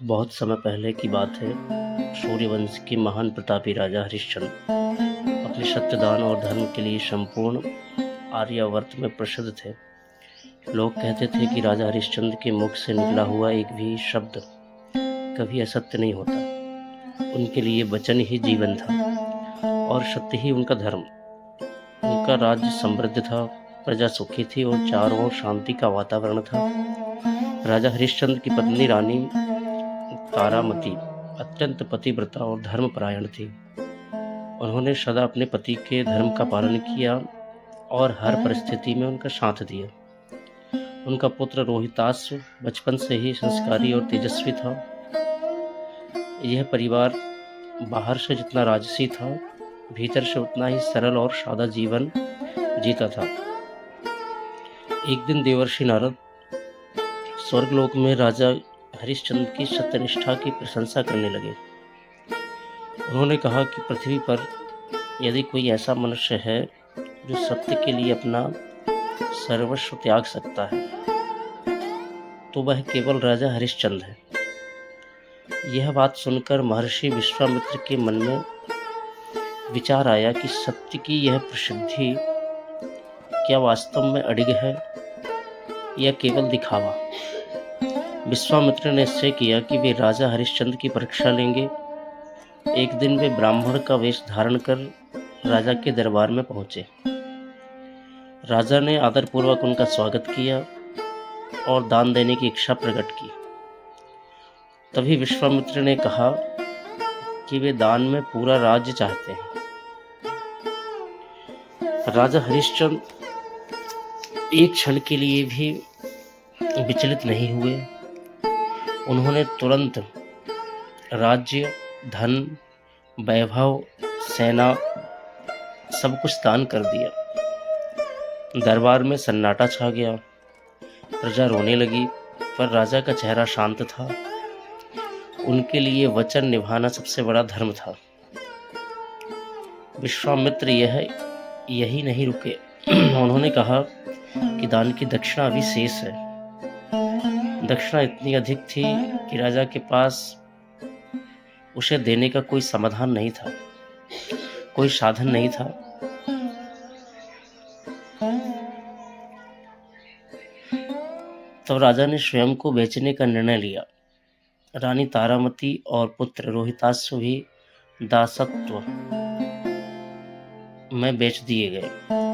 बहुत समय पहले की बात है। सूर्यवंश के महान प्रतापी राजा हरिश्चंद्र अपने सत्यदान और धर्म के लिए संपूर्ण आर्यावर्त में प्रसिद्ध थे। लोग कहते थे कि राजा हरिश्चंद्र के मुख से निकला हुआ एक भी शब्द कभी असत्य नहीं होता। उनके लिए वचन ही जीवन था और सत्य ही उनका धर्म। उनका राज्य समृद्ध था, प्रजा सुखी थी और चारों ओर शांति का वातावरण था। राजा हरिश्चंद्र की पत्नी रानी तारामती अत्यंत पतिव्रता और धर्मपरायण थी। उन्होंने सदा अपने पति के धर्म का पालन किया और हर परिस्थिति में उनका साथ दिया। उनका पुत्र रोहिताश्व बचपन से ही संस्कारी और तेजस्वी था। यह परिवार बाहर से जितना राजसी था, भीतर से उतना ही सरल और सादा जीवन जीता था। एक दिन देवर्षि नारद स्वर्गलोक में राजा हरिश्चंद्र की सत्यनिष्ठा की प्रशंसा करने लगे। उन्होंने कहा कि पृथ्वी पर यदि कोई ऐसा मनुष्य है जो सत्य के लिए अपना सर्वस्व त्याग सकता है, तो वह केवल राजा हरिश्चंद्र है। यह बात सुनकर महर्षि विश्वामित्र के मन में विचार आया कि सत्य की यह प्रसिद्धि क्या वास्तव में अडिग है या केवल दिखावा। विश्वामित्र ने निश्चय किया कि वे राजा हरिश्चंद्र की परीक्षा लेंगे। एक दिन वे ब्राह्मण का वेश धारण कर राजा के दरबार में पहुंचे। राजा ने आदरपूर्वक उनका स्वागत किया और दान देने की इच्छा प्रकट की। तभी विश्वामित्र ने कहा कि वे दान में पूरा राज्य चाहते हैं। राजा हरिश्चंद्र एक क्षण के लिए भी विचलित नहीं हुए। उन्होंने तुरंत राज्य, धन, वैभव, सेना सब कुछ दान कर दिया। दरबार में सन्नाटा छा गया। प्रजा रोने लगी, पर राजा का चेहरा शांत था। उनके लिए वचन निभाना सबसे बड़ा धर्म था। विश्वामित्र यही नहीं रुके। उन्होंने कहा कि दान की दक्षिणा अभी शेष है। दक्षिणा इतनी अधिक थी कि राजा के पास उसे देने का कोई समाधान नहीं था, कोई साधन नहीं था। तब राजा ने स्वयं को बेचने का निर्णय लिया। रानी तारामती और पुत्र रोहिताश्व भी दासत्व में बेच दिए गए।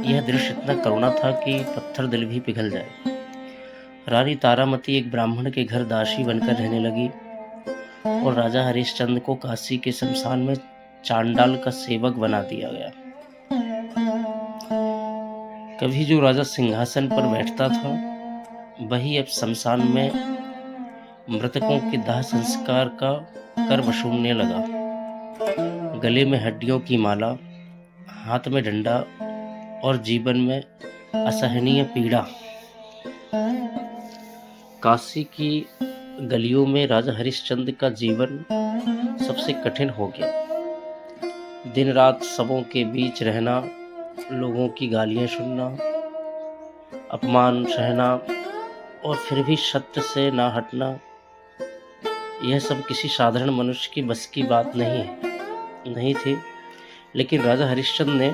यह दृश्य इतना करुणा था कि पत्थर दिल भी पिघल जाए। रानी तारामती एक ब्राह्मण के घर दासी बनकर रहने लगी और राजा हरिश्चंद्र को काशी के शमशान में चांडाल का सेवक बना दिया गया। कभी जो राजा सिंहासन पर बैठता था, वही अब शमशान में मृतकों के दाह संस्कार का कर वसूलने लगा। गले में हड्डियों की माला, हाथ में डंडा और जीवन में असहनीय पीड़ा। काशी की गलियों में राजा हरिश्चंद्र का जीवन सबसे कठिन हो गया। दिन रात शवों के बीच रहना, लोगों की गालियां सुनना, अपमान सहना और फिर भी सत्य से ना हटना, यह सब किसी साधारण मनुष्य की बस की बात नहीं थी। लेकिन राजा हरिश्चंद्र ने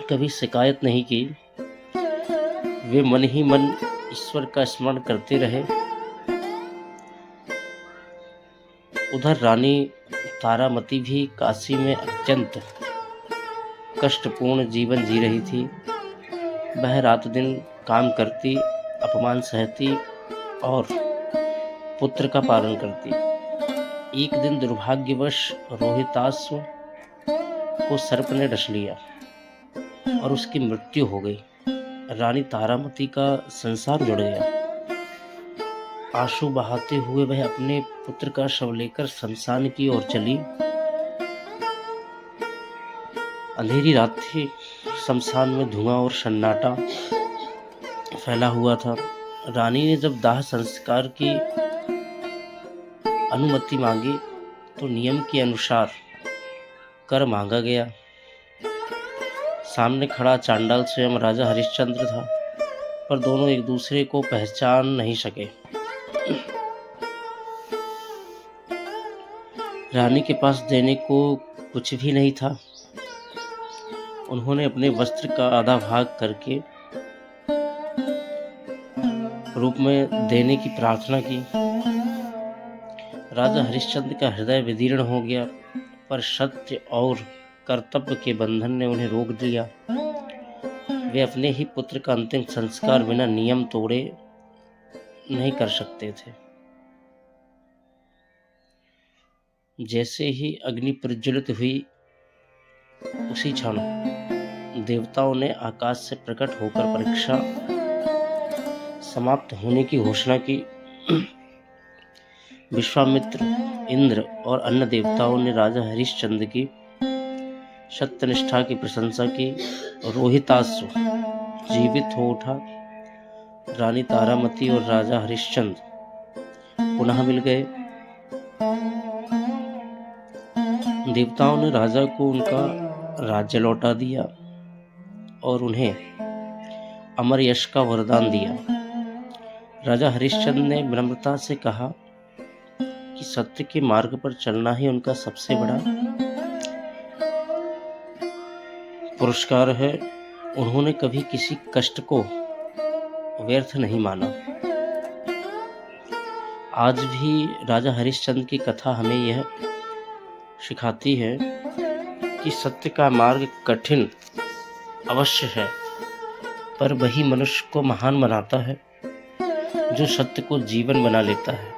कभी शिकायत नहीं की। वे मन ही मन ईश्वर का स्मरण करते रहे। उधर रानी तारामती भी काशी में अत्यंत कष्टपूर्ण जीवन जी रही थी। वह रात दिन काम करती, अपमान सहती और पुत्र का पालन करती। एक दिन दुर्भाग्यवश रोहिताश्व को सर्प ने डस लिया और उसकी मृत्यु हो गई। रानी तारामती का संसार जुड़ गया। आंसू बहाते हुए वह अपने पुत्र का शव लेकर शमशान की ओर चली। अंधेरी रात थी। शमशान में धुआं और सन्नाटा फैला हुआ था। रानी ने जब दाह संस्कार की अनुमति मांगी तो नियम के अनुसार कर मांगा गया। सामने खड़ा चांडाल स्वयं राजा हरिश्चंद्र था, पर दोनों एक दूसरे को पहचान नहीं सके। रानी के पास देने को कुछ भी नहीं था। उन्होंने अपने वस्त्र का आधा भाग करके रूप में देने की प्रार्थना की। राजा हरिश्चंद्र का हृदय विदीर्ण हो गया, पर सत्य और कर्तव्य के बंधन ने उन्हें रोक दिया। वे अपने ही पुत्र का अंतिम संस्कार बिना नियम तोड़े नहीं कर सकते थे। जैसे ही अग्नि प्रज्वलित हुई, उसी क्षण देवताओं ने आकाश से प्रकट होकर परीक्षा समाप्त होने की घोषणा की। विश्वामित्र, इंद्र और अन्य देवताओं ने राजा हरिश्चंद्र की सत्यनिष्ठा की प्रशंसा की। रोहिताश्व जीवित हो उठा। रानी तारामती और राजा हरिश्चंद्र पुनः मिल गए। देवताओं ने राजा को उनका राज्य लौटा दिया और उन्हें अमर यश का वरदान दिया। राजा हरिश्चंद्र ने विनम्रता से कहा कि सत्य के मार्ग पर चलना ही उनका सबसे बड़ा पुरस्कार है। उन्होंने कभी किसी कष्ट को व्यर्थ नहीं माना। आज भी राजा हरिश्चंद्र की कथा हमें यह सिखाती है कि सत्य का मार्ग कठिन अवश्य है, पर वही मनुष्य को महान बनाता है जो सत्य को जीवन बना लेता है।